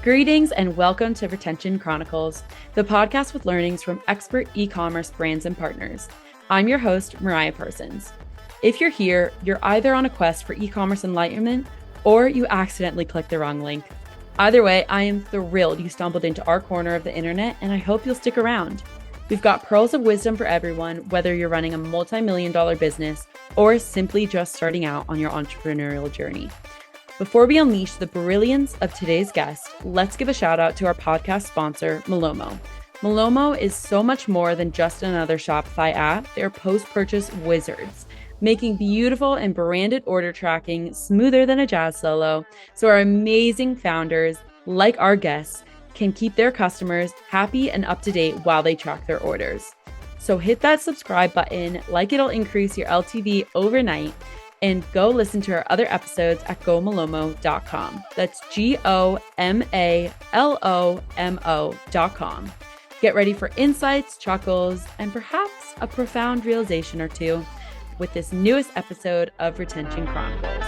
Greetings and welcome to Retention Chronicles, the podcast with learnings from expert e-commerce brands and partners. I'm your host, Mariah Parsons. If you're here, you're either on a quest for e-commerce enlightenment or you accidentally clicked the wrong link. Either way, I am thrilled you stumbled into our corner of the internet, and I hope you'll stick around. We've got pearls of wisdom for everyone, whether you're running a multi-million-dollar business or simply just starting out on your entrepreneurial journey. Before we unleash the brilliance of today's guest, let's give a shout out to our podcast sponsor, Malomo. Malomo is so much more than just another Shopify app. They're post-purchase wizards, making beautiful and branded order tracking smoother than a jazz solo, so our amazing founders, like our guests, can keep their customers happy and up to date while they track their orders. So hit that subscribe button, like it'll increase your LTV overnight, and go listen to our other episodes at gomalomo.com. That's GOMALOMO.com. Get ready for insights, chuckles, and perhaps a profound realization or two with this newest episode of Retention Chronicles.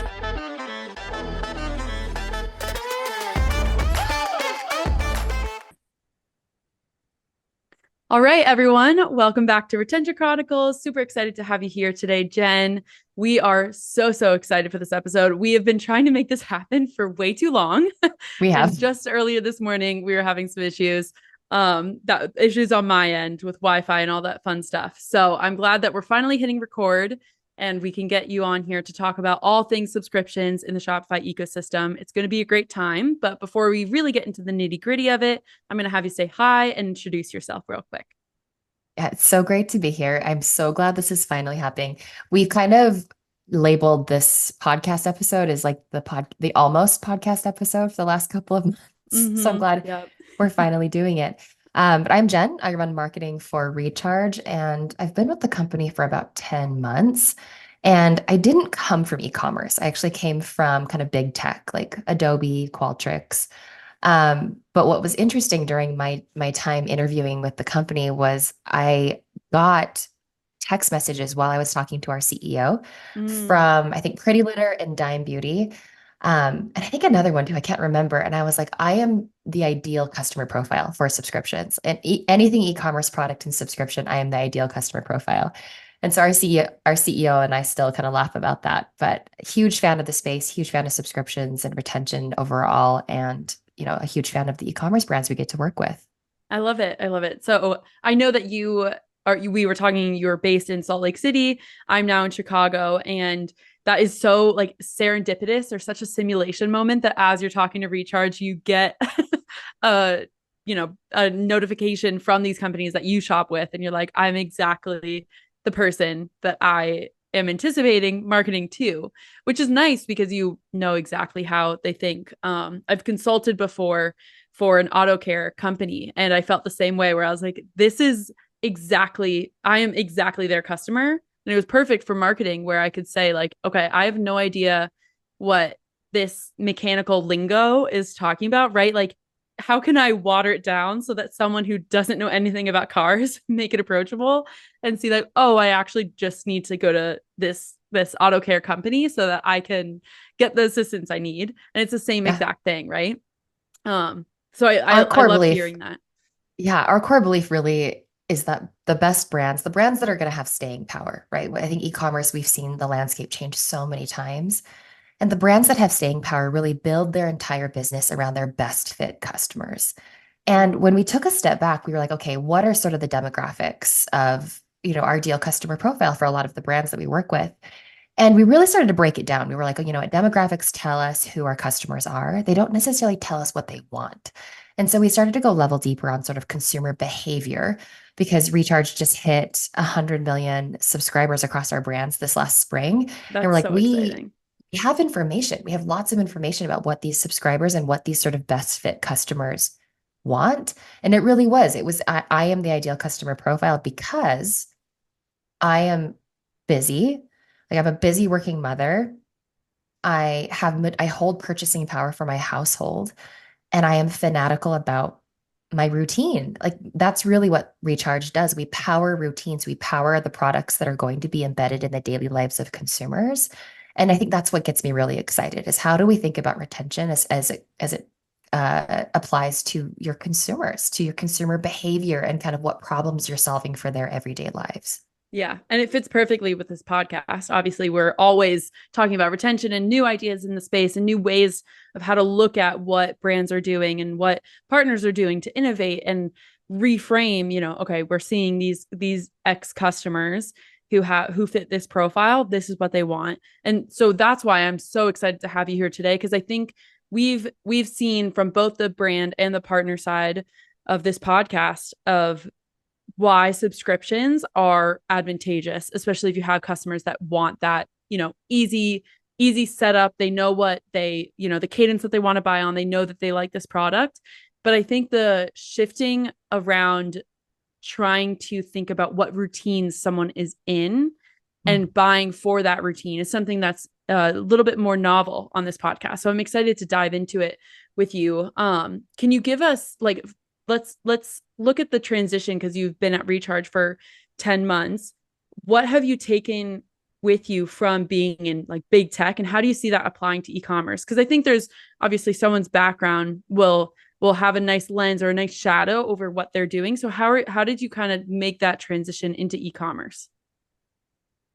All right, everyone, welcome back to Retention Chronicles. Super excited to have you here today, Jen. We are so excited for this episode. We have been trying to make this happen for way too long. We have. And just earlier this morning, we were having some issues on my end with Wi-Fi and all that fun stuff. So I'm glad that we're finally hitting record and we can get you on here to talk about all things subscriptions in the Shopify ecosystem. It's going to be a great time. But before we really get into the nitty gritty of it, I'm going to have you say hi and introduce yourself real quick. Yeah, it's so great to be here. I'm so glad this is finally happening. We've kind of labeled this podcast episode as like the almost podcast episode for the last couple of months. So I'm glad we're finally doing it. But I'm Jen. I run marketing for Recharge, and I've been with the company for about 10 months. And I didn't come from e-commerce. I actually came from kind of big tech, like Adobe, Qualtrics. But what was interesting during my time interviewing with the company was I got text messages while I was talking to our CEO from, I think, Pretty Litter and Dime Beauty. And I think another one too, I can't remember. And I was like, I am the ideal customer profile for subscriptions, and anything e-commerce product and subscription, I am the ideal customer profile. And so our CEO and I still kind of laugh about that, but huge fan of the space, huge fan of subscriptions and retention overall. And, you know, a huge fan of the e-commerce brands we get to work with. I love it. I love it. So I know that we were talking, you're based in Salt Lake City. I'm now in Chicago, and that is so like serendipitous, or such a simulation moment that as you're talking to Recharge, you get a notification from these companies that you shop with, and you're like, I'm exactly the person that I am anticipating marketing to, which is nice because you know exactly how they think. I've consulted before for an auto care company, and I felt the same way, where I was like, I am exactly their customer. And it was perfect for marketing, where I could say like, okay, I have no idea what this mechanical lingo is talking about, right? Like, how can I water it down so that someone who doesn't know anything about cars make it approachable and see like, oh, I actually just need to go to this auto care company so that I can get the assistance I need. And it's the same exact thing, right? So I love hearing that. Yeah, our core belief really is that the best brands, the brands that are going to have staying power, right? I think e-commerce, we've seen the landscape change so many times. And the brands that have staying power really build their entire business around their best fit customers. And when we took a step back, we were like, okay, what are sort of the demographics of, you know, our ideal customer profile for a lot of the brands that we work with? And we really started to break it down. We were like, oh, you know what, demographics tell us who our customers are. They don't necessarily tell us what they want. And so we started to go level deeper on sort of consumer behavior, because Recharge just hit 100 million subscribers across our brands this last spring. That's and we're like, so exciting. We have information. We have lots of information about what these subscribers and what these sort of best fit customers want. And it really was. I am the ideal customer profile because I am busy. Like, I'm a busy working mother. I hold purchasing power for my household, and I am fanatical about my routine. Like, that's really what Recharge does. We power routines. We power the products that are going to be embedded in the daily lives of consumers. And I think that's what gets me really excited, is how do we think about retention as it applies to your consumers, to your consumer behavior, and kind of what problems you're solving for their everyday lives. Yeah. And it fits perfectly with this podcast. Obviously, we're always talking about retention and new ideas in the space and new ways of how to look at what brands are doing and what partners are doing to innovate and reframe, okay, we're seeing these X customers who fit this profile. This is what they want. And so that's why I'm so excited to have you here today, because I think we've seen from both the brand and the partner side of this podcast of why subscriptions are advantageous, especially if you have customers that want that, easy setup. They know what the cadence that they want to buy on. They know that they like this product. But I think the shifting around trying to think about what routines someone is in and buying for that routine is something that's a little bit more novel on this podcast. So I'm excited to dive into it with you. Can you give us let's look at the transition, because you've been at Recharge for 10 months. What have you taken with you from being in big tech, and how do you see that applying to e-commerce? Because I think there's obviously someone's background will have a nice lens or a nice shadow over what they're doing. So how did you kind of make that transition into e-commerce?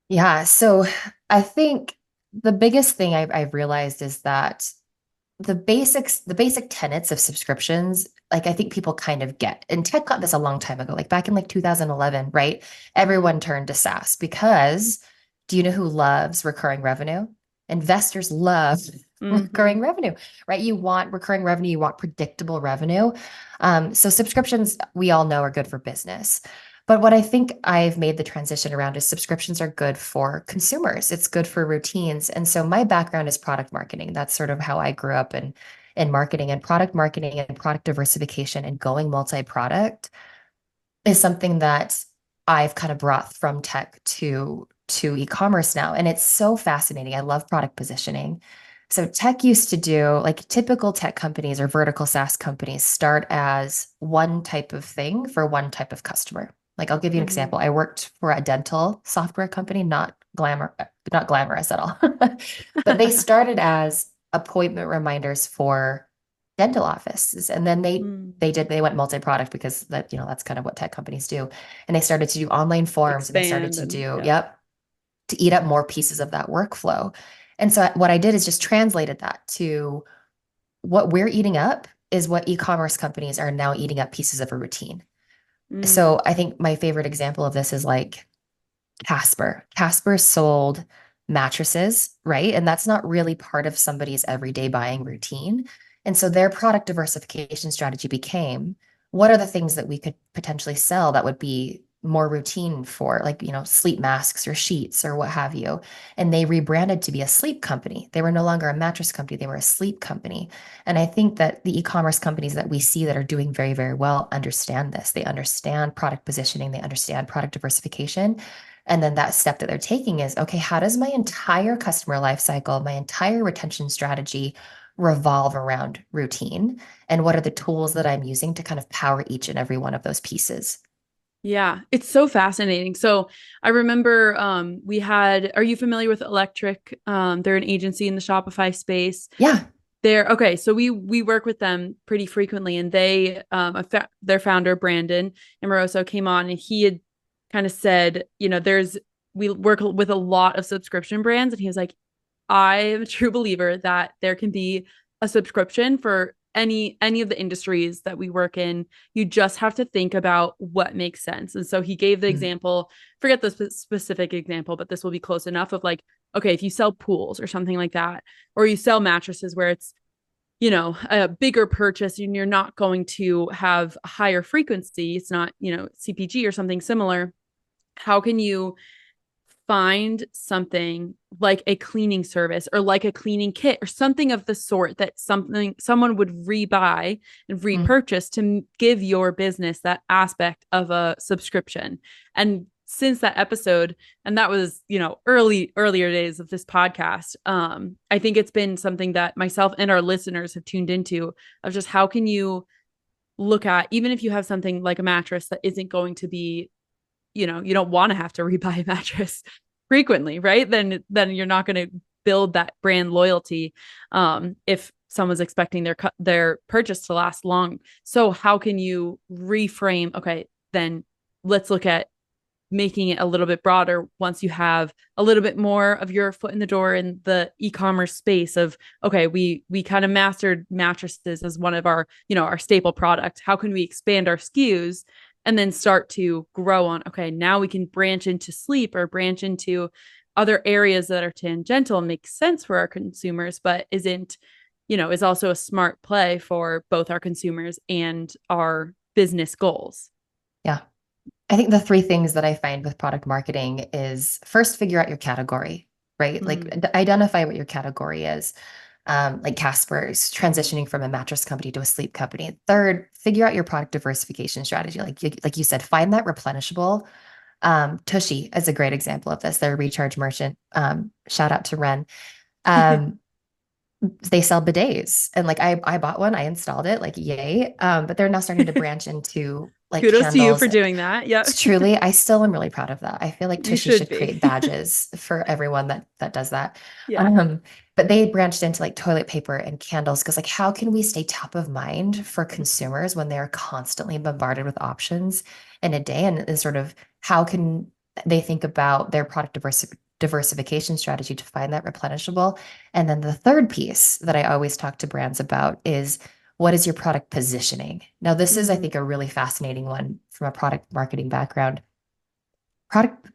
Yeah. So I think the biggest thing I've realized is that the basic tenets of subscriptions, I think people kind of get. And tech got this a long time ago, back in 2011, right? Everyone turned to SaaS because do you know who loves recurring revenue? Investors love recurring revenue, right? You want recurring revenue, you want predictable revenue. So subscriptions, we all know, are good for business. But what I think I've made the transition around is subscriptions are good for consumers. It's good for routines. And so my background is product marketing. That's sort of how I grew up in marketing, and product diversification and going multi-product is something that I've kind of brought from tech to e-commerce now. And it's so fascinating. I love product positioning. So tech used to do, typical tech companies or vertical SaaS companies start as one type of thing for one type of customer. I'll give you an example. I worked for a dental software company, not glamorous at all. But they started as appointment reminders for dental offices. And then they went multi-product because that's kind of what tech companies do. And they started to do online forms, and they started to do, to eat up more pieces of that workflow. And so what I did is just translated that to what we're eating up is what e-commerce companies are now eating up pieces of a routine. So I think my favorite example of this is Casper. Casper sold mattresses, right? And that's not really part of somebody's everyday buying routine. And so their product diversification strategy became, what are the things that we could potentially sell that would be more routine for sleep masks or sheets or what have you. And they rebranded to be a sleep company. They were no longer a mattress company. They were a sleep company. And I think that the e-commerce companies that we see that are doing very, very well understand this. They understand product positioning. They understand product diversification. And then that step that they're taking is, okay, how does my entire customer life cycle, my entire retention strategy revolve around routine? And what are the tools that I'm using to kind of power each and every one of those pieces? Yeah, it's so fascinating. So I remember are you familiar with Electric? They're an agency in the Shopify space. Yeah. Okay. So we work with them pretty frequently, and their founder, Brandon Amoroso, came on, and he had kind of said, we work with a lot of subscription brands. And he was like, I am a true believer that there can be a subscription for any of the industries that we work in. You just have to think about what makes sense. And so he gave the example, forget the specific example, but this will be close enough of okay, if you sell pools or something like that, or you sell mattresses where it's, a bigger purchase and you're not going to have a higher frequency, it's not, CPG or something similar. How can you find something like a cleaning service or like a cleaning kit or something of the sort that someone would rebuy and repurchase to give your business that aspect of a subscription? And since that episode, and that was, earlier days of this podcast, I think it's been something that myself and our listeners have tuned into, of just how can you look at, even if you have something like a mattress that isn't going to be, you don't want to have to rebuy a mattress frequently, right? Then you're not going to build that brand loyalty. If someone's expecting their purchase to last long. So how can you reframe? Okay, then let's look at making it a little bit broader once you have a little bit more of your foot in the door in the e-commerce space of, okay, we kind of mastered mattresses as one of our, our staple product. How can we expand our SKUs and then start to grow on, okay, now we can branch into sleep or branch into other areas that are tangential and make sense for our consumers, but isn't, is also a smart play for both our consumers and our business goals. Yeah. I think the three things that I find with product marketing is first, figure out your category, right? Like identify what your category is. Like Casper is transitioning from a mattress company to a sleep company. Third, figure out your product diversification strategy. Like you said, find that replenishable. Tushy is a great example of this. They're a recharge merchant. Shout out to Ren. They sell bidets, and like I bought one, I installed it, like yay. But they're now starting to branch into like Kudos to you candles. for doing that. Yeah. Truly, I still am really proud of that. I feel like You Tushy should should be. create badges for everyone that does that. Yeah. But they branched into like toilet paper and candles because like how can we stay top of mind for consumers when they are constantly bombarded with options in a day? And sort of how can they think about their product diversification strategy to find that replenishable? And then the third piece that I always talk to brands about is what is your product positioning? Now, this is, I think, a really fascinating one from a product marketing background.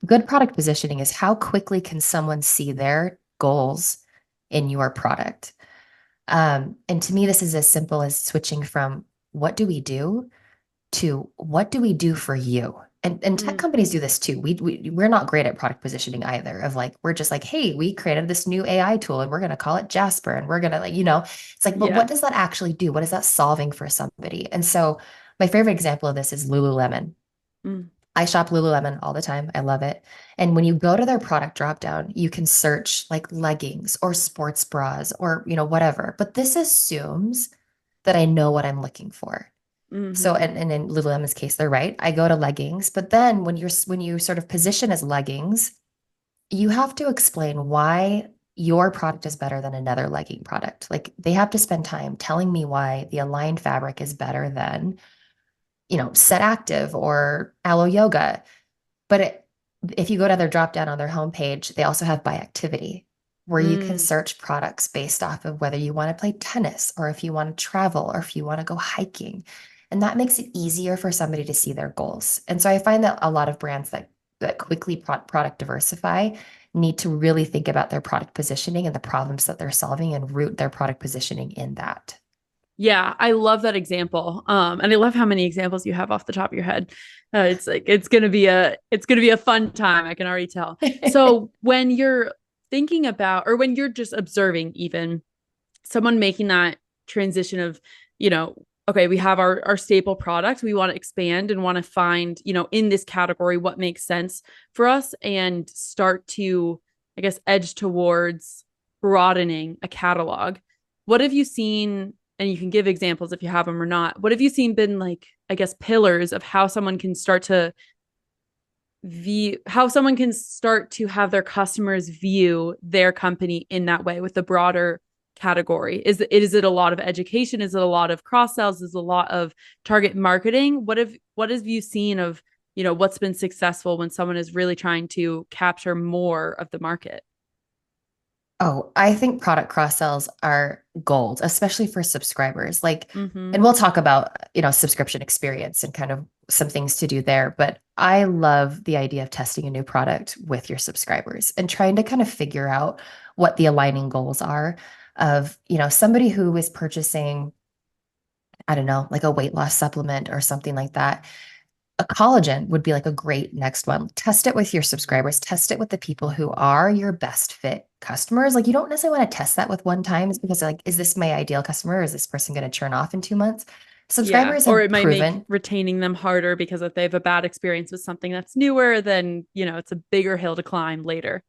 Good product positioning is how quickly can someone see their goals in your product? And to me, this is as simple as switching from what do we do to what do we do for you? And tech companies do this too. We're not great at product positioning either. Of like, we're just like, hey, we created this new AI tool and we're going to call it Jasper. And we're going to like, it's like, but what does that actually do? What is that solving for somebody? And so my favorite example of this is Lululemon. I shop Lululemon all the time. I love it. And when you go to their product dropdown, you can search like leggings or sports bras or, whatever. But this assumes that I know what I'm looking for. So, and in Lululemon's case, they're right. I go to leggings, but then when you sort of position as leggings, you have to explain why your product is better than another legging product. Like they have to spend time telling me why the Aligned fabric is better than, Set Active or Aloe Yoga. But if you go to their drop down on their homepage, they also have by activity, where you can search products based off of whether you want to play tennis or if you want to travel or if you want to go hiking. And that makes it easier for somebody to see their goals. And so I find that a lot of brands that quickly product diversify need to really think about their product positioning and the problems that they're solving and root their product positioning in that. Yeah, I love that example. And I love how many examples you have off the top of your head. It's like it's gonna be a fun time. I can already tell. So when you're thinking about, or when you're just observing, even someone making that transition of, okay, we have our staple product, we want to expand and want to find, in this category what makes sense for us and start to, I guess, edge towards broadening a catalog. What have you seen? And you can give examples if you have them or not. What have you seen been like, I guess, pillars of how someone can start to have their customers view their company in that way with the broader category? Is it a lot of education? Is it a lot of cross sells? Is it a lot of target marketing? What have you seen of, what's been successful when someone is really trying to capture more of the market? Oh, I think product cross sells are gold, especially for subscribers. Like, and we'll talk about, subscription experience and kind of some things to do there. But I love the idea of testing a new product with your subscribers and trying to kind of figure out what the aligning goals are of, somebody who is purchasing, I don't know, like a weight loss supplement or something like that. A collagen would be like a great next one. Test it with your subscribers, test it with the people who are your best fit customers. Like you don't necessarily want to test that with one time because like, is this my ideal customer? Or is this person going to churn off in 2 months? Yeah, Subscribers or have it might make proven. retaining them harder because if they have a bad experience with something that's newer, then, it's a bigger hill to climb later.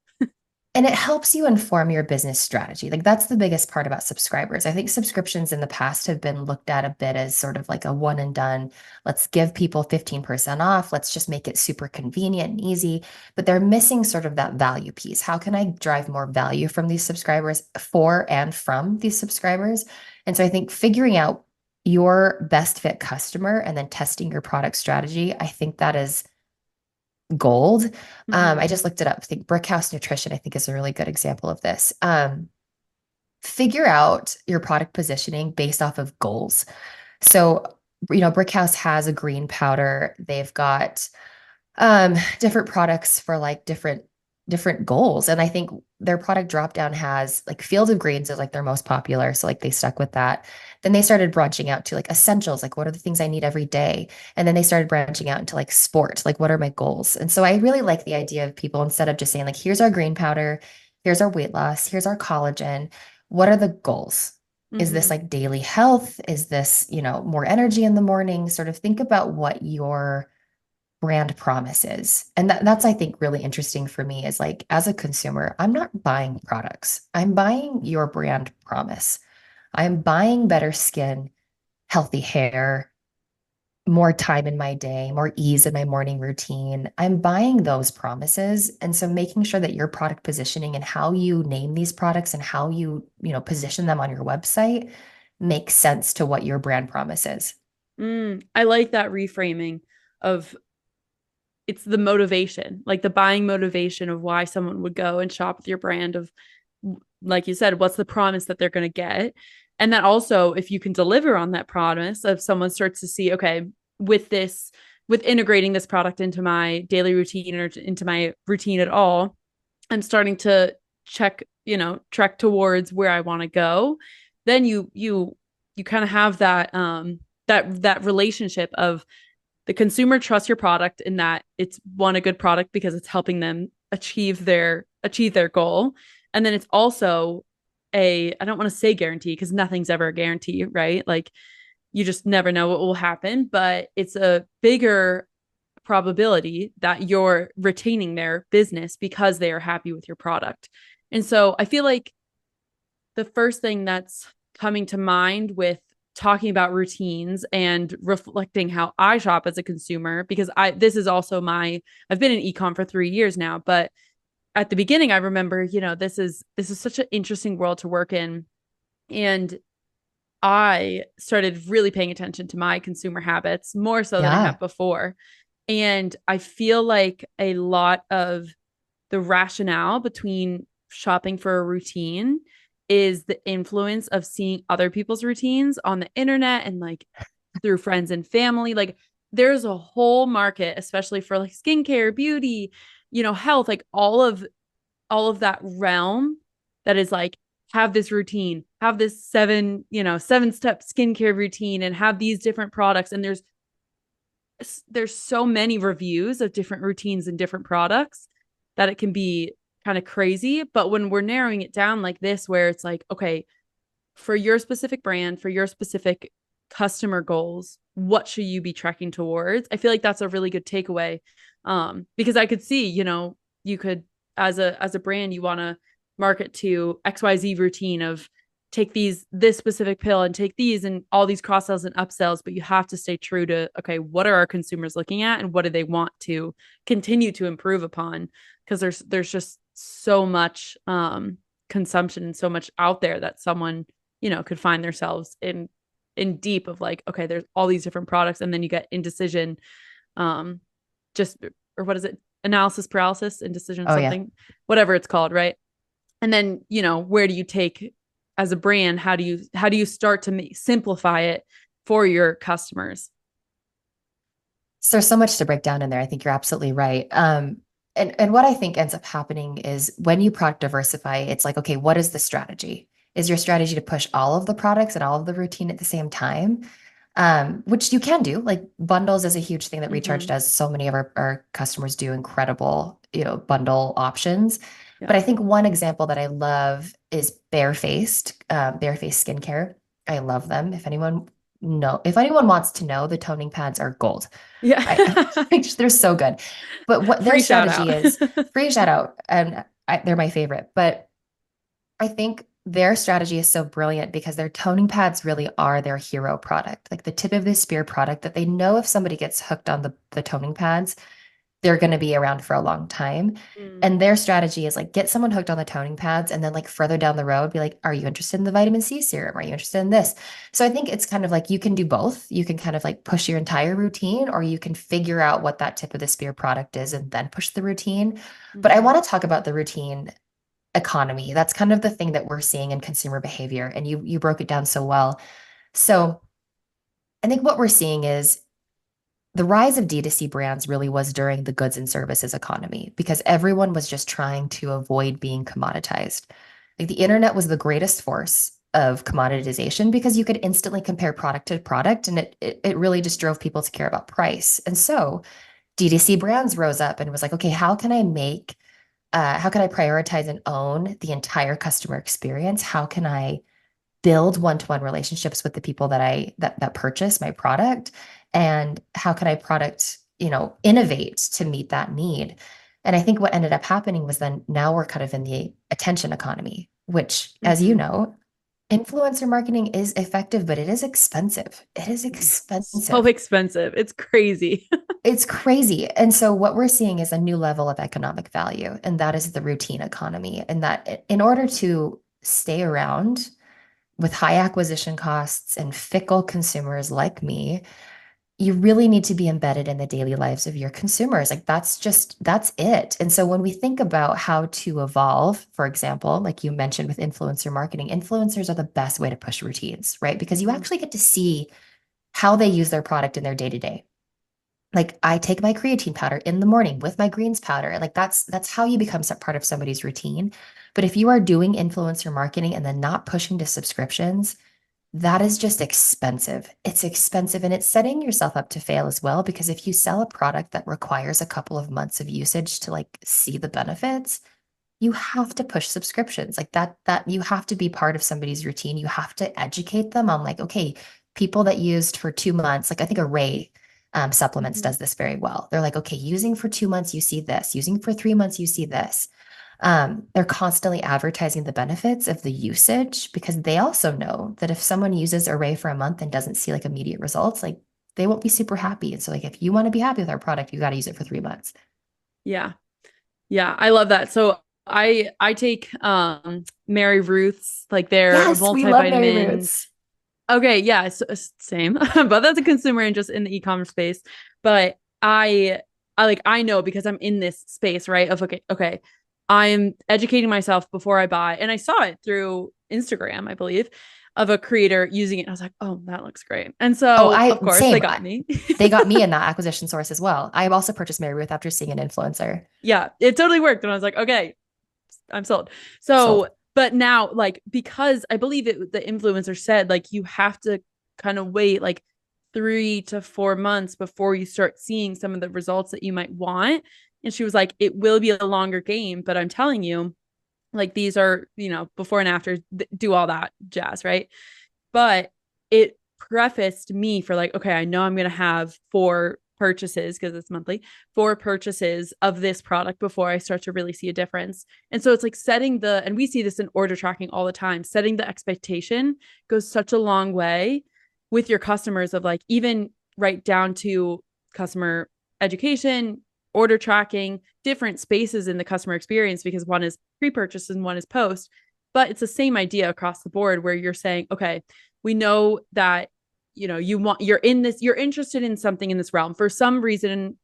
And it helps you inform your business strategy. Like that's the biggest part about subscribers. I think subscriptions in the past have been looked at a bit as sort of like a one and done. Let's give people 15% off. Let's just make it super convenient and easy. But they're missing sort of that value piece. How can I drive more value from these subscribers for and from these subscribers? And so I think figuring out your best fit customer and then testing your product strategy, I think that is gold. I Hmm. just looked it up. I think Brickhouse Nutrition, I think, is a really good example of this. Figure out your product positioning based off of goals. So, Brickhouse has a green powder. They've got different products for like different goals. And I think their product drop down has like Field of Greens is like their most popular. So like they stuck with that. Then they started branching out to like essentials, like what are the things I need every day? And then they started branching out into like sport, like what are my goals? And so I really like the idea of people instead of just saying like, here's our green powder, here's our weight loss, here's our collagen. What are the goals? Is this Hmm. like daily health? Is this, more energy in the morning? Sort of think about what your brand promises. And that's, I think, really interesting for me is like, as a consumer, I'm not buying products. I'm buying your brand promise. I'm buying better skin, healthy hair, more time in my day, more ease in my morning routine. I'm buying those promises. And so making sure that your product positioning and how you name these products and how position them on your website makes sense to what your brand promise is. I like that reframing of it's the motivation, like the buying motivation of why someone would go and shop with your brand of, like you said, what's the promise that they're going to get. And that also, if you can deliver on that promise, if someone starts to see, okay, with this, with integrating this product into my daily routine or into my routine at all, I'm starting to trek towards where I want to go. Then you kind of have that relationship of the consumer trusts your product in that it's one a good product because it's helping them achieve their goal. And then it's also a, I don't want to say guarantee because nothing's ever a guarantee, right? Like you just never know what will happen, but it's a bigger probability that you're retaining their business because they are happy with your product. And so I feel like the first thing that's coming to mind with talking about routines and reflecting how I shop as a consumer, because this is also I've been in ecom for 3 years now, but at the beginning I remember, this is such an interesting world to work in. And I started really paying attention to my consumer habits more so than I Yeah. have before. And I feel like a lot of the rationale between shopping for a routine is the influence of seeing other people's routines on the internet and like through friends and family. Like there's a whole market, especially for like skincare, beauty, health, like all of that realm that is like have this routine, have this 7-step skincare routine and have these different products. And there's so many reviews of different routines and different products that it can be kind of crazy. But when we're narrowing it down like this, where it's like, okay, for your specific brand, for your specific customer goals, what should you be tracking towards? I feel like that's a really good takeaway. Because I could see, you could, as a brand, you want to market to XYZ routine of take this specific pill and take these and all these cross sells and upsells, but you have to stay true to, okay, what are our consumers looking at and what do they want to continue to improve upon? Because there's just so much consumption and so much out there that someone could find themselves in deep of like, okay, there's all these different products, and then you get indecision, um, just or what is it, analysis paralysis, indecision, Oh, yeah. something, whatever it's called, right? And then where do you take as a brand? How do you start to simplify it for your customers? So there's so much to break down in there. I think you're absolutely right. And what I think ends up happening is when you product diversify, it's like, okay, what is the strategy? Is your strategy to push all of the products and all of the routine at the same time? Which you can do. Like bundles is a huge thing that Recharge Mm-hmm. does. So many of our customers do incredible, bundle options. Yeah. But I think one example that I love is Barefaced skincare. I love them. If anyone wants to know, the toning pads are gold. Yeah. They're so good. But what their Free shout strategy out. is, free shout out, and they're my favorite. But I think their strategy is so brilliant because their toning pads really are their hero product, like the tip of the spear product that they know if somebody gets hooked on the toning pads, they're going to be around for a long time. Mm. And their strategy is like get someone hooked on the toning pads and then like further down the road, be like, are you interested in the vitamin C serum? Are you interested in this? So I think it's kind of like you can do both. You can kind of like push your entire routine, or you can figure out what that tip of the spear product is and then push the routine. But I Mhm. want to talk about the routine economy. That's kind of the thing that we're seeing in consumer behavior. And you broke it down so well. So I think what we're seeing is the rise of D2C brands really was during the goods and services economy because everyone was just trying to avoid being commoditized. Like the internet was the greatest force of commoditization because you could instantly compare product to product, and it really just drove people to care about price. And so D2C brands rose up and was like, okay, how can I prioritize and own the entire customer experience? How can I build one-to-one relationships with the people that purchase my product, and how can I innovate to meet that need? And I think what ended up happening was then now we're kind of in the attention economy, which, as you Mhm. know, influencer marketing is effective, but it is expensive. It is So expensive. expensive. It's crazy. It's crazy. And so what we're seeing is a new level of economic value, and that is the routine economy. And that in order to stay around with high acquisition costs and fickle consumers like me, you really need to be embedded in the daily lives of your consumers. Like that's it. And so when we think about how to evolve, for example, like you mentioned with influencer marketing, influencers are the best way to push routines, right? Because you Mhm. actually get to see how they use their product in their day to day. Like I take my creatine powder in the morning with my greens powder. Like that's how you become some part of somebody's routine. But if you are doing influencer marketing and then not pushing to subscriptions, that is just expensive. It's expensive and it's setting yourself up to fail as well because if you sell a product that requires a couple of months of usage to like see the benefits, you have to push subscriptions. Like that you have to be part of somebody's routine. You have to educate them on like, okay, people that used for 2 months, like I think Array supplements Mhm. does this very well. They're like, okay, using for 2 months, you see this, using for 3 months, you see this. They're constantly advertising the benefits of the usage because they also know that if someone uses Array for a month and doesn't see like immediate results, like they won't be super happy. And so, like, if you want to be happy with our product, you got to use it for 3 months. Yeah. Yeah, I love that. So I take Mary Ruth's like their Yes, we love Mary multivitamins. Roots. Okay, yeah, so, same. But that's a consumer and just in the e-commerce space. But I know because I'm in this space, right? Of okay, I'm educating myself before I buy. And I saw it through Instagram, I believe, of a creator using it. And I was like, oh, that looks great. And Oh, so I of course they same. got me. They got me in that acquisition source as well. I have also purchased Mary Ruth after seeing an influencer. Yeah, it totally worked. And I was like, okay, I'm sold. So, Sold. but now, like, because I believe the influencer said, like, you have to kind of wait like 3 to 4 months before you start seeing some of the results that you might want. And she was like, it will be a longer game, but I'm telling you, like, these are, before and after, do all that jazz, right? But it prefaced me for like, okay, I know I'm going to have 4 purchases because it's monthly, 4 purchases of this product before I start to really see a difference. And so it's like and we see this in order tracking all the time, setting the expectation goes such a long way with your customers of like, even right down to customer education, order tracking, different spaces in the customer experience because one is pre-purchase and one is post. But it's the same idea across the board where you're saying, okay, we know that you're interested in something in this realm for some reason,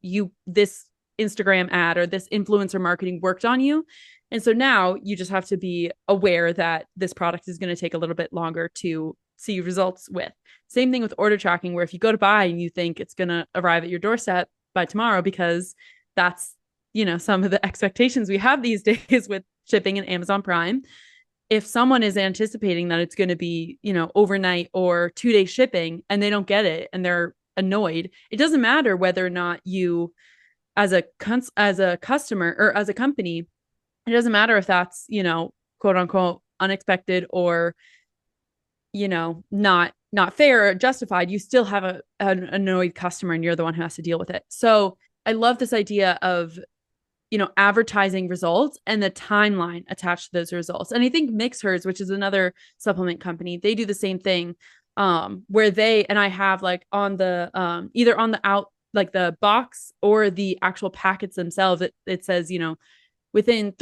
this Instagram ad or this influencer marketing worked on you, and so now you just have to be aware that this product is going to take a little bit longer to see results with. Same thing with order tracking, where if you go to buy and you think it's going to arrive at your doorstep by tomorrow because that's some of the expectations we have these days with shipping and Amazon Prime, if someone is anticipating that it's going to be, overnight or 2 day shipping and they don't get it and they're annoyed, it doesn't matter whether or not you, as a customer or as a company, it doesn't matter if that's, quote unquote unexpected or, not fair or justified. You still have an annoyed customer and you're the one who has to deal with it. So I love this idea of advertising results and the timeline attached to those results. And I think Mixhers, which is another supplement company, they do the same thing. Where and I have like on the either on the like the box or the actual packets themselves, it says, within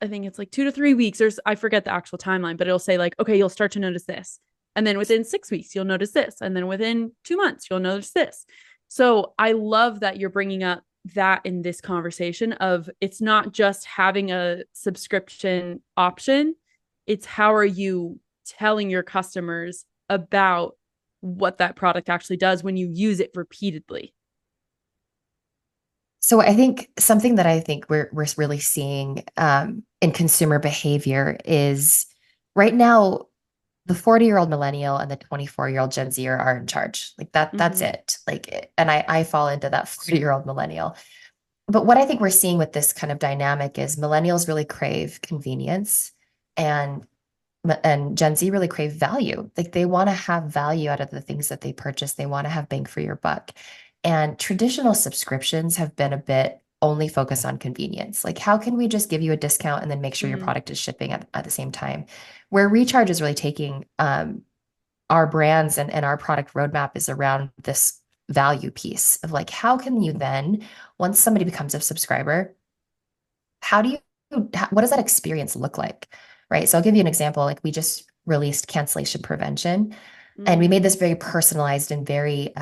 I think it's like 2 to 3 weeks, I forget the actual timeline, but it'll say like, okay, you'll start to notice this. And then within 6 weeks, you'll notice this. And then within 2 months, you'll notice this. So I love that you're bringing up that in this conversation of it's not just having a subscription option. It's how are you telling your customers about what that product actually does when you use it repeatedly. So I think something that I think we're really seeing in consumer behavior is right now the 40-year-old millennial and the 24-year-old Gen Z are in charge. Like that's Mm-hmm. it. Like, and I fall into that 40-year-old millennial. But what I think we're seeing with this kind of dynamic is millennials really crave convenience and Gen Z really crave value. Like they want to have value out of the things that they purchase. They want to have bang for your buck. And traditional subscriptions have been a bit only focused on convenience. Like, how can we just give you a discount and then make sure your Mm-hmm. product is shipping at the same time? Where Recharge is really taking our brands and our product roadmap is around this value piece of like, how can you then, once somebody becomes a subscriber, how do you, what does that experience look like? Right. So I'll give you an example. Like we just released cancellation prevention and we made Mm-hmm. this very personalized and very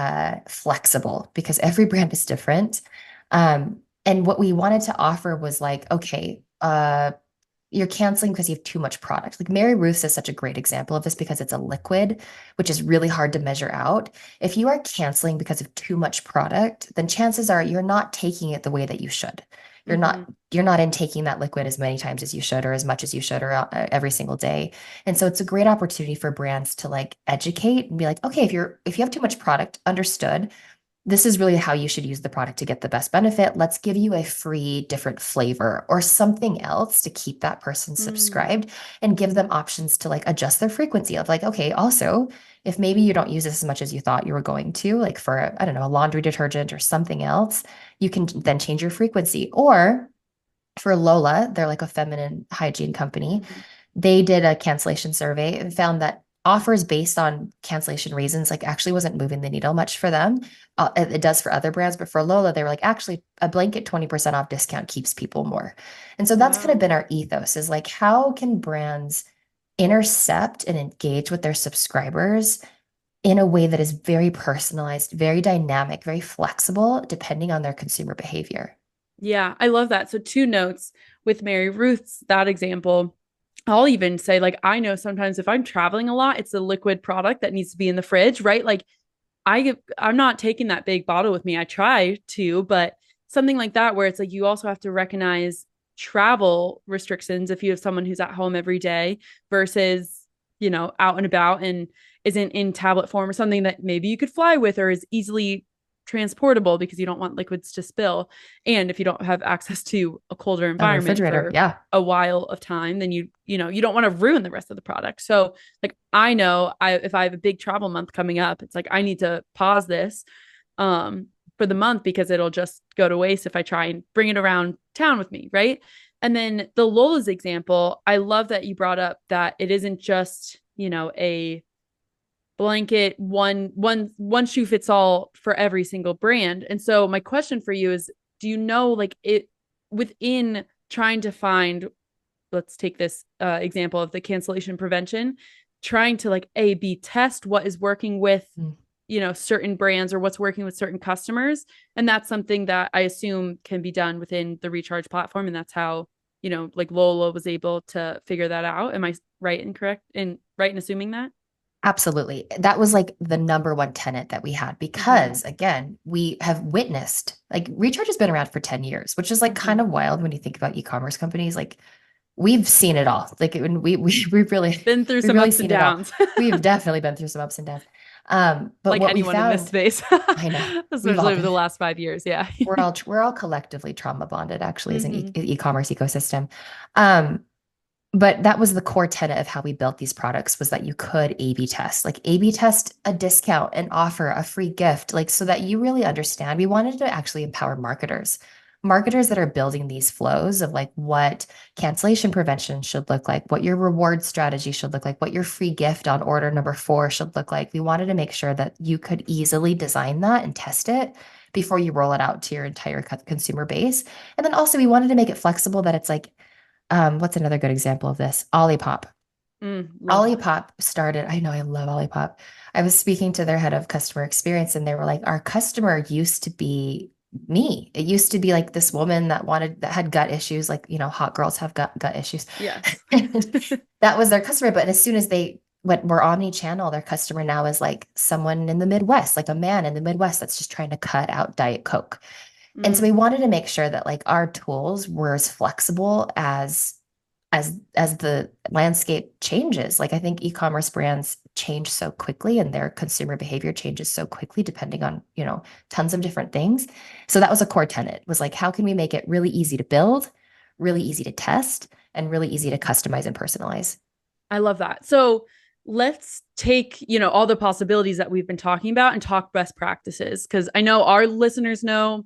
flexible because every brand is different. And what we wanted to offer was like, okay, you're canceling because you have too much product. Like Mary Ruth's is such a great example of this because it's a liquid, which is really hard to measure out. If you are canceling because of too much product, then chances are you're not taking it the way that you should. You're Mm-hmm. not you're not intaking that liquid as many times as you should or as much as you should or every single day. And so it's a great opportunity for brands to like educate and be like, okay, if you have too much product, understood, this is really how you should use the product to get the best benefit. Let's give you a free different flavor or something else to keep that person Mm-hmm. subscribed and give them options to like adjust their frequency of like, okay, also, if maybe you don't use this as much as you thought you were going to, like for, I don't know, a laundry detergent or something else, you can then change your frequency. Or for Lola, they're like a feminine hygiene company. Mm-hmm. They did a cancellation survey and found that offers based on cancellation reasons like actually wasn't moving the needle much for them. It does for other brands, but for Lola, they were like, actually, a blanket 20% off discount keeps people more. And so that's kind of Wow. been our ethos is like, how can brands intercept and engage with their subscribers in a way that is very personalized, very dynamic, very flexible, depending on their consumer behavior? Yeah, I love that. So two notes with Mary Ruth's, that example. I'll even say, like, I know sometimes if I'm traveling a lot, it's a liquid product that needs to be in the fridge, right? Like, I'm not taking that big bottle with me. I try to, but something like that where it's like you also have to recognize travel restrictions if you have someone who's at home every day versus, out and about and isn't in tablet form or something that maybe you could fly with or is easily transportable because you don't want liquids to spill. And if you don't have access to a colder A environment refrigerator. for Yeah. a while of time, then you don't want to ruin the rest of the product. So like I know if I have a big travel month coming up, it's like I need to pause this for the month because it'll just go to waste if I try and bring it around town with me, right? And then the Lola's example, I love that you brought up that it isn't just, a blanket one shoe fits all for every single brand. And so my question for you is, do you know like it within trying to find, let's take this example of the cancellation prevention, trying to like A B test what is working with Mm. certain brands or what's working with certain customers, and that's something that I assume can be done within the Recharge platform, and that's how like Lola was able to figure that out. Am I right in assuming that? Absolutely. That was like the number one tenet that we had Mm-hmm. because, again, we have witnessed like Recharge has been around for 10 years, which is like Mm-hmm. kind of wild when you think about e-commerce companies. Like we've seen it all. Like when we've really Been through we've some really ups and seen it all. downs. We've definitely been through some ups and downs. But Like what we anyone in this found, space, I know we've all especially over been the last 5 years. Yeah. we're all collectively trauma bonded actually as an Mm-hmm. e-commerce ecosystem. Um, but that was the core tenet of how we built these products was that you could A/B test, like A/B test a discount and offer a free gift, like so that you really understand. We wanted to actually empower marketers that are building these flows of like what cancellation prevention should look like, what your reward strategy should look like, what your free gift on order number 4 should look like. We wanted to make sure that you could easily design that and test it before you roll it out to your entire consumer base. And then also we wanted to make it flexible that it's like, what's another good example of this? Olipop. Love that. Olipop started, I know I love Olipop. I was speaking to their head of customer experience and they were like, our customer used to be me. It used to be like this woman that had gut issues, like, hot girls have gut issues. Yes. And that was their customer. But as soon as they were omni-channel, their customer now is like someone in the Midwest, like a man in the Midwest that's just trying to cut out Diet Coke. And so we wanted to make sure that like our tools were as flexible as the landscape changes. Like I think e-commerce brands change so quickly and their consumer behavior changes so quickly depending on, tons of different things. So that was a core tenet, was like, how can we make it really easy to build, really easy to test, and really easy to customize and personalize? I love that. So let's take, all the possibilities that we've been talking about and talk best practices. Cause I know our listeners know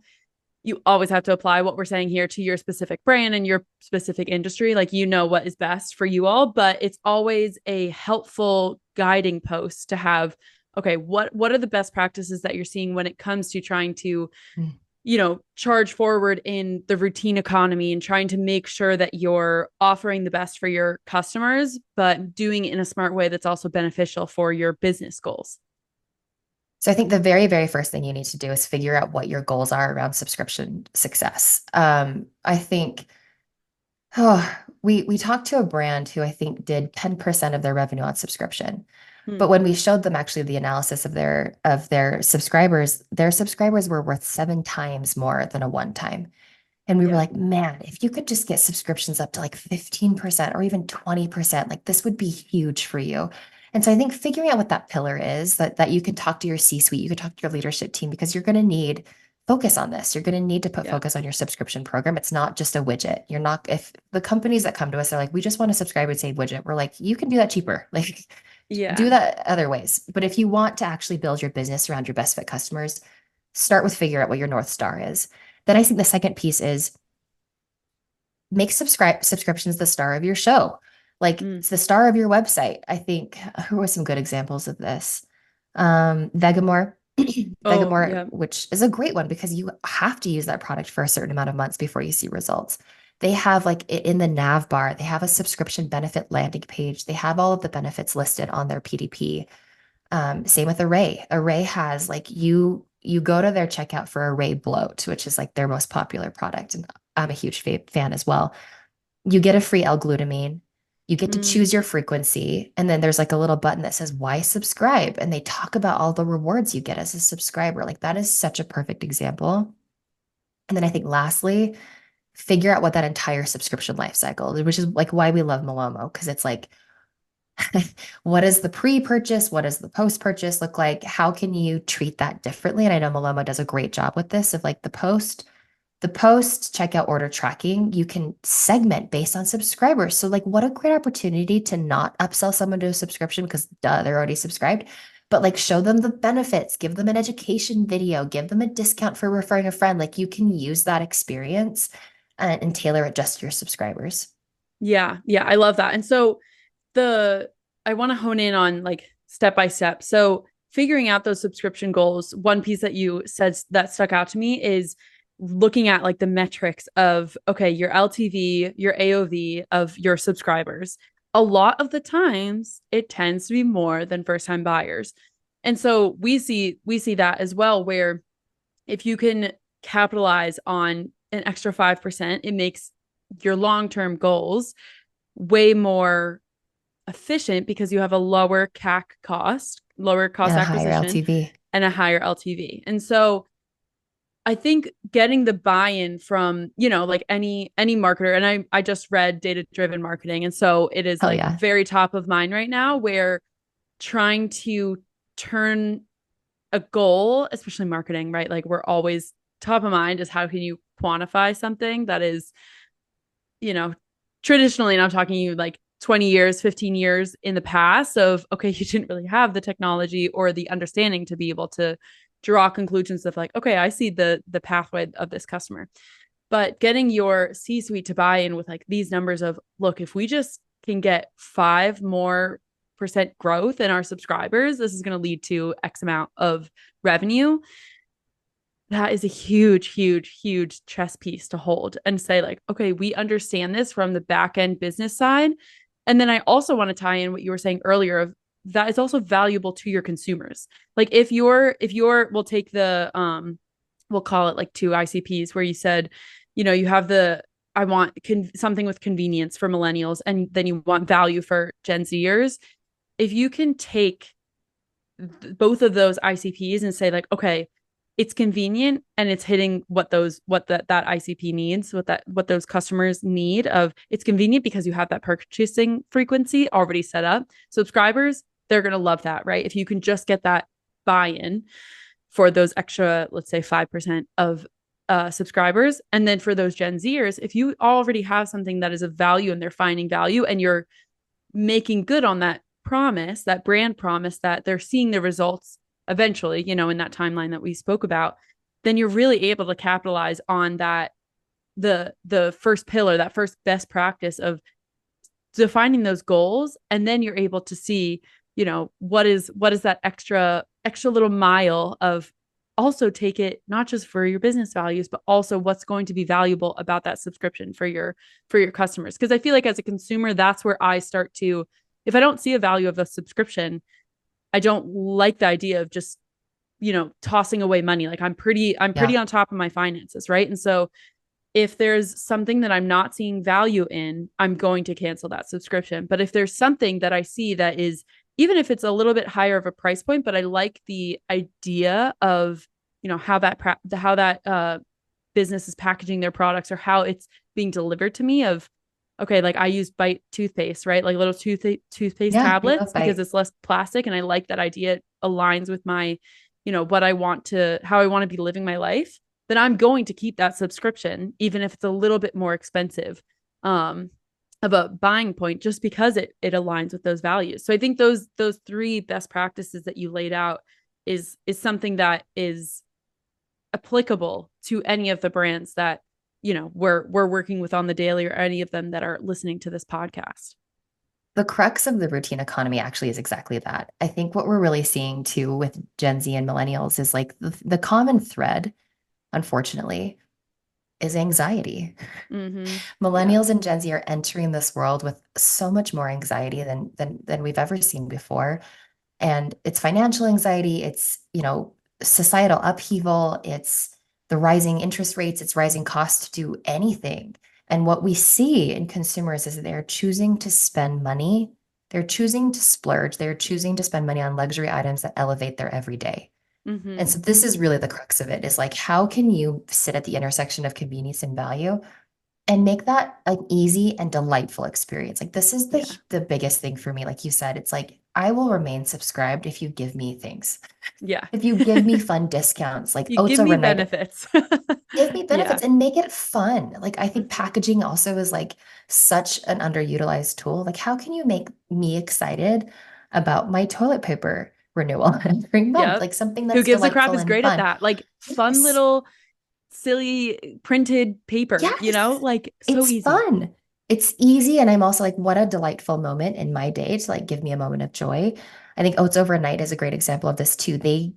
you always have to apply what we're saying here to your specific brand and your specific industry. Like, what is best for you all, but it's always a helpful guiding post to have, okay, what are the best practices that you're seeing when it comes to trying to, charge forward in the routine economy and trying to make sure that you're offering the best for your customers, but doing it in a smart way that's also beneficial for your business goals. So I think the very, very first thing you need to do is figure out what your goals are around subscription success. I think, we talked to a brand who I think did 10% of their revenue on subscription. But when we showed them actually the analysis of their subscribers were worth 7 times more than a one time. And we were like, man, if you could just get subscriptions up to like 15% or even 20%, like this would be huge for you. And so I think figuring out what that pillar is, that you can talk to your C-suite, you can talk to your leadership team, because you're going to need focus on this. You're going to need to put focus on your subscription program. It's not just a widget. If the companies that come to us are like, we just want a subscribe and save widget, we're like, you can do that cheaper. Like, do that other ways. But if you want to actually build your business around your best fit customers, start with figure out what your North Star is. Then I think the second piece is make subscriptions the star of your show. Like it's the star of your website. I think who are some good examples of this? Vegamore. Vegamore, which is a great one because you have to use that product for a certain amount of months before you see results. They have like in the nav bar, they have a subscription benefit landing page. They have all of the benefits listed on their PDP. Same with Array. Array has like you go to their checkout for Array Bloat, which is like their most popular product. And I'm a huge fan as well. You get a free L-glutamine. You get to choose your frequency. And then there's like a little button that says, why subscribe? And they talk about all the rewards you get as a subscriber. Like that is such a perfect example. And then I think lastly, figure out what that entire subscription life cycle, which is like why we love Malomo, because it's like, what is the pre-purchase? What does the post-purchase look like? How can you treat that differently? And I know Malomo does a great job with this of like the post checkout order tracking, you can segment based on subscribers. So like what a great opportunity to not upsell someone to a subscription because they're already subscribed, but like show them the benefits, give them an education video, give them a discount for referring a friend. Like you can use that experience and tailor it just to your subscribers. Yeah. Yeah. I love that. And so I want to hone in on like step by step. So figuring out those subscription goals, one piece that you said that stuck out to me is looking at like the metrics of, okay, your LTV, your AOV of your subscribers. A lot of the times it tends to be more than first time buyers. And so we see that as well, where if you can capitalize on an extra 5%, it makes your long-term goals way more efficient because you have a lower CAC cost, lower cost acquisition, higher LTV. And a higher LTV. And so I think getting the buy-in from, like any marketer, and I just read Data-Driven Marketing. And so it is very top of mind right now, where trying to turn a goal, especially marketing, right? Like we're always top of mind is how can you quantify something that is, traditionally, and I'm talking you like 20 years, 15 years in the past of, okay, you didn't really have the technology or the understanding to be able to draw conclusions of like, okay, I see the pathway of this customer. But getting your C-suite to buy in with like these numbers of, look, if we just can get 5% more growth in our subscribers, this is going to lead to X amount of revenue. That is a huge, huge, huge chess piece to hold and say, like, okay, we understand this from the back end business side. And then I also want to tie in what you were saying earlier of that is also valuable to your consumers. Like we'll take we'll call it like two ICPs where you said, you have I want something with convenience for millennials, and then you want value for Gen Zers. If you can take both of those ICPs and say like, okay, it's convenient and it's hitting what that ICP needs, what those customers need of it's convenient because you have that purchasing frequency already set up. Subscribers, they're going to love that, right? If you can just get that buy-in for those extra, let's say 5% of subscribers. And then for those Gen Zers, if you already have something that is of value and they're finding value and you're making good on that promise, that brand promise that they're seeing the results eventually, in that timeline that we spoke about, then you're really able to capitalize on that, the first pillar, that first best practice of defining those goals. And then you're able to see, what is that extra little mile of also take it not just for your business values, but also what's going to be valuable about that subscription for your customers. Because I feel like as a consumer, that's where I start to, if I don't see a value of a subscription, I don't like the idea of just, tossing away money. Like I'm pretty Yeah. on top of my finances, right? And so if there's something that I'm not seeing value in, I'm going to cancel that subscription. But if there's something that I see that is, even if it's a little bit higher of a price point, but I like the idea of, how that business is packaging their products or how it's being delivered to me of, okay, like I use Bite toothpaste, right? Like little toothpaste Yeah, we love tablets because bite. it's less plastic. And I like that idea. It aligns with my, how I want to be living my life. Then I'm going to keep that subscription, even if it's a little bit more expensive of a buying point, just because it aligns with those values. So I think those three best practices that you laid out is something that is applicable to any of the brands that we're working with on the daily, or any of them that are listening to this podcast. The crux of the routine economy actually is exactly that. I think what we're really seeing too with Gen Z and millennials is like the common thread, unfortunately, is anxiety. Mm-hmm. Yeah. Millennials and Gen Z are entering this world with so much more anxiety than we've ever seen before. And it's financial anxiety, it's, societal upheaval, it's the rising interest rates, it's rising costs to do anything. And what we see in consumers is that they're choosing to spend money, they're choosing to splurge, they're choosing to spend money on luxury items that elevate their everyday. And Mm-hmm. so this is really the crux of it, is like, how can you sit at the intersection of convenience and value and make that an easy and delightful experience? Like this is Yeah. the biggest thing for me. Like you said, it's like I will remain subscribed if you give me things. Yeah. If you give me fun discounts, like You oats give me overnight, benefits. give me Yeah. benefits and make it fun. Like I think Mm-hmm. packaging also is like such an underutilized tool. Like how can you make me excited about my toilet paper renewal every month? Yep. Like something Who that's gives a crap delightful is and great at fun. that. Like fun Yes. little silly printed paper, Yes. like so It's easy. fun. It's easy. And I'm also like, what a delightful moment in my day to like give me a moment of joy. I think Oats Overnight is a great example of this too. They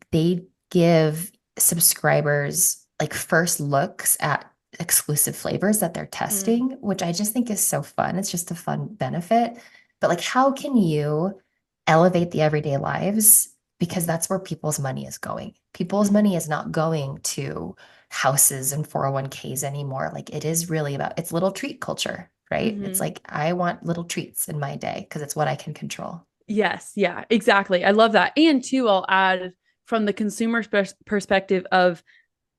give subscribers like first looks at exclusive flavors that they're Mm, testing, which I just think is so fun. It's just a fun benefit. But like, how can you elevate the everyday lives? Because that's where people's money is going. People's mm-hmm. money is not going to houses and 401ks anymore. Like it is really about, it's little treat culture, right? It's Mm-hmm. like I want little treats in my day because it's what I can control. Yes, yeah, exactly. I love that. And too, I'll add from the consumer perspective of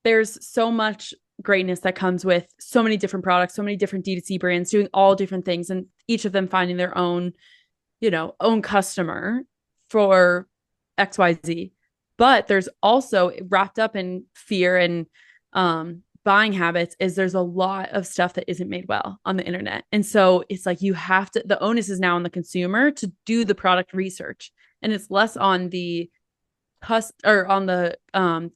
there's so much greatness that comes with so many different products, so many different D2C brands doing all different things, and each of them finding their own, own customer for XYZ. But there's also wrapped up in fear and buying habits is there's a lot of stuff that isn't made well on the internet. And so it's like you have to, the onus is now on the consumer to do the product research. And it's less on the or on the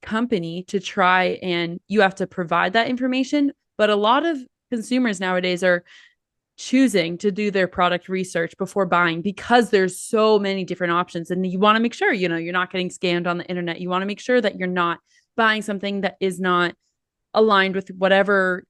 company to try, and you have to provide that information. But a lot of consumers nowadays are choosing to do their product research before buying because there's so many different options, and you want to make sure you're not getting scammed on the internet. You want to make sure that you're not buying something that is not aligned with whatever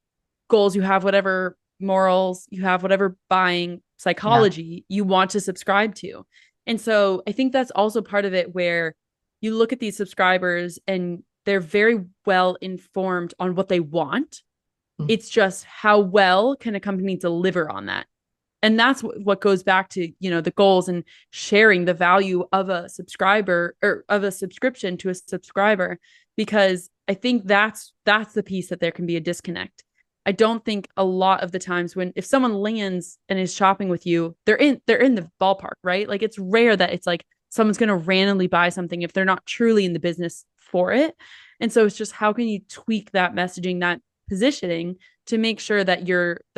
goals you have, whatever morals you have, whatever buying Yeah. psychology you want to subscribe to. And so I think that's also part of it, where you look at these subscribers and they're very well informed on what they want. Mm. It's just how well can a company deliver on that? And that's what goes back to, the goals and sharing the value of a subscriber, or of a subscription to a subscriber, because I think that's the piece that there can be a disconnect. I don't think a lot of the times, if someone lands and is shopping with you, they're in the ballpark, right? Like, it's rare that it's like someone's going to randomly buy something if they're not truly in the business for it. And so it's just, how can you tweak that messaging, that positioning, to make sure that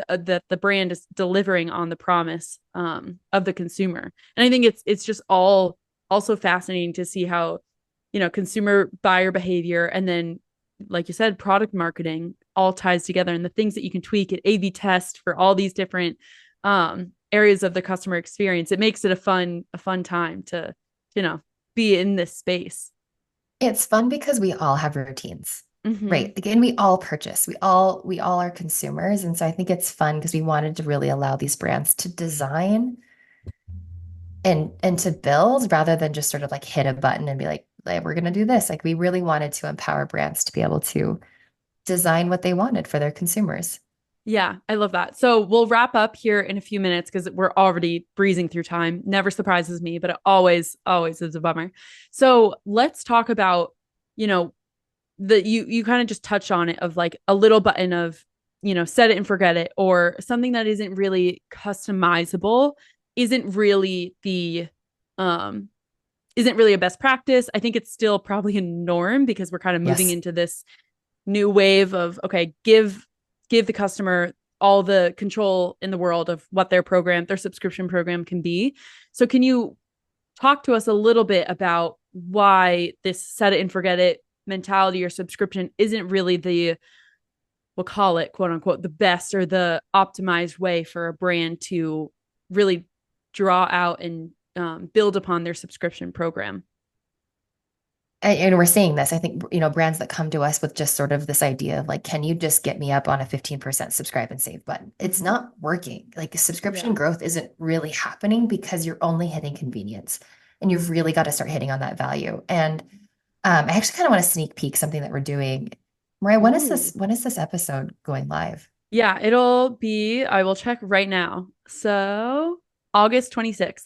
that the brand is delivering on the promise of the consumer. And I think it's just all also fascinating to see how, consumer buyer behavior, and then, like you said, product marketing all ties together, and the things that you can tweak at A/B test for all these different areas of the customer experience. It makes it a fun time to, be in this space. It's fun because we all have routines, Mm-hmm. right? Again, we all purchase. We all are consumers. And so I think it's fun because we wanted to really allow these brands to design and to build rather than just sort of like hit a button and be like, we're going to do this. Like, we really wanted to empower brands to be able to design what they wanted for their consumers. Yeah, I love that. So we'll wrap up here in a few minutes because we're already breezing through time. Never surprises me, but it always, always is a bummer. So let's talk about, you know, you kind of just touch on it, of like a little button of, set it and forget it, or something that isn't really customizable, isn't really the um isn't really a best practice. I think it's still probably a norm, because we're kind of moving Yes. into this new wave of, okay, give the customer all the control in the world of what their subscription program can be. So can you talk to us a little bit about why this set it and forget it mentality or subscription isn't really we'll call it, quote unquote, the best or the optimized way for a brand to really draw out and build upon their subscription program? And we're seeing this. I think, brands that come to us with just sort of this idea of like, can you just get me up on a 15% subscribe and save button? It's Mm-hmm. not working. Like, subscription Yeah. growth isn't really happening because you're only hitting convenience and you've really got to start hitting on that value. And I actually kind of want to sneak peek something that we're doing. Mariah, when is this, Ooh. when is this episode going live? Yeah, I will check right now. So August 26th.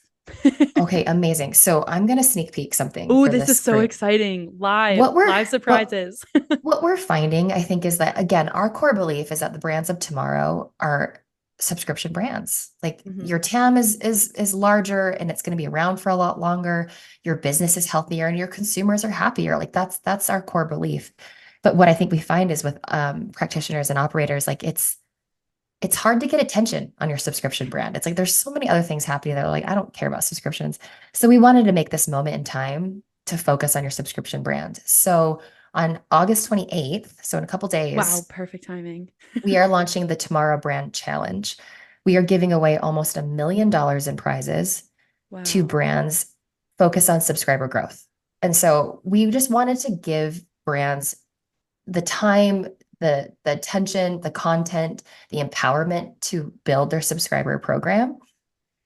Okay, amazing. So I'm going to sneak peek something Oh, for this is this so group. exciting. What we're Live what surprises. what we're finding, I think, is that again, our core belief is that the brands of tomorrow are subscription brands. Like, Hmm. your TAM is larger and it's going to be around for a lot longer. Your business is healthier and your consumers are happier. Like, that's our core belief. But what I think we find is with practitioners and operators, like, it's hard to get attention on your subscription brand. It's like there's so many other things happening that are like, I don't care about subscriptions. So we wanted to make this moment in time to focus on your subscription brand. So on August 28th, so in a couple Wow, days, perfect timing. we are launching the Tomorrow Brand Challenge. We are giving away almost $1 million in prizes to Wow. brands focused on subscriber growth. And so we just wanted to give brands the time, the attention, the content, the empowerment to build their subscriber program.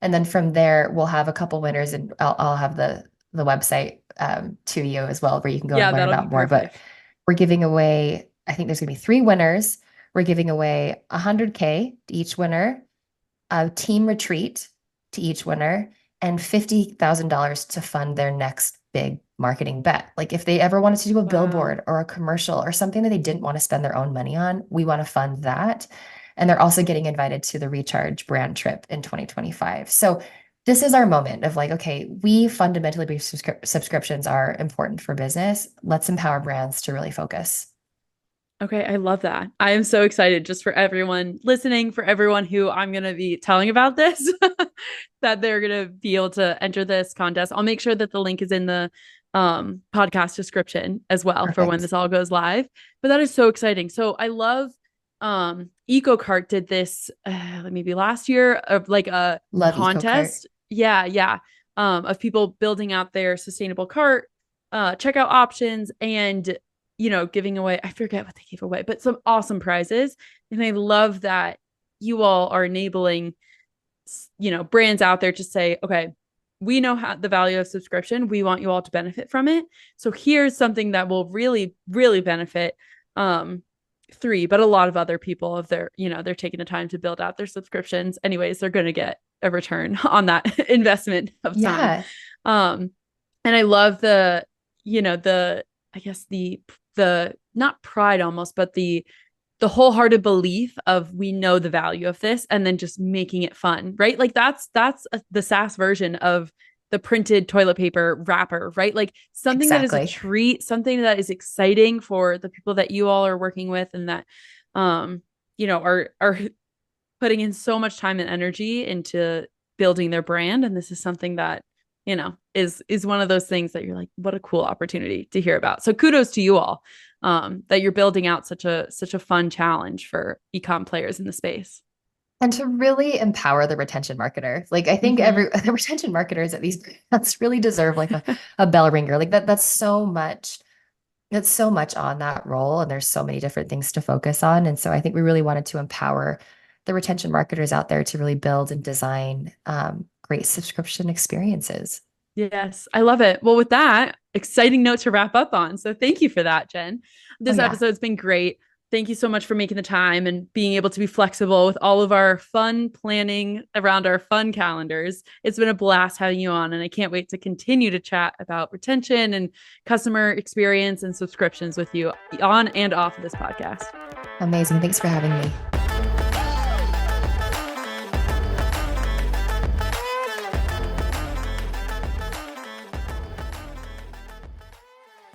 And then from there, we'll have a couple winners, and I'll have the website to you as well, where you can go and Yeah, learn that'll be about more. But perfect. we're giving away, I think there's going to be three winners. We're giving away 100K to each winner, a team retreat to each winner, and $50,000 to fund their next big marketing bet. Like, if they ever wanted to do a Wow. billboard or a commercial or something that they didn't want to spend their own money on, we want to fund that. And they're also getting invited to the Recharge brand trip in 2025. So this is our moment of like, okay, we fundamentally believe subscriptions are important for business. Let's empower brands to really focus. Okay, I love that. I am so excited, just for everyone listening, for everyone who I'm going to be telling about this, that they're going to be able to enter this contest. I'll make sure that the link is in the podcast description as well for when Perfect. this all goes live. But that is so exciting. So I love EcoCart did this maybe last year, of like a Love EcoCart. contest. Yeah, yeah. Of people building out their sustainable cart checkout options, and giving away, I forget what they gave away, but some awesome prizes. And I love that you all are enabling, brands out there to say, okay, we know how the value of subscription. We want you all to benefit from it. So here's something that will really, really benefit three, but a lot of other people, if they're taking the time to build out their subscriptions anyways, they're going to get a return on that investment of time. Yeah, And I love I guess the not pride almost, but the wholehearted belief of we know the value of this, and then just making it fun, right? Like the SaaS version of the printed toilet paper wrapper, right? Like something that is a exactly. treat, something that is exciting for the people that you all are working with, and that are putting in so much time and energy into building their brand. And this is something that is one of those things that you're like, what a cool opportunity to hear about. So kudos to you all, that you're building out such a fun challenge for ecom players in the space. And to really empower the retention marketer. Like I think Mm-hmm. the retention marketers at these brands really deserve like a bell ringer. Like that's so much on that role. And there's so many different things to focus on. And so I think we really wanted to empower the retention marketers out there to really build and design great subscription experiences. Yes, I love it. Well, with that, exciting note to wrap up on. So thank you for that, Jen. Oh This yeah. episode's been great. Thank you so much for making the time and being able to be flexible with all of our fun planning around our fun calendars. It's been a blast having you on, and I can't wait to continue to chat about retention and customer experience and subscriptions with you on and off of this podcast. Amazing. Thanks for having me.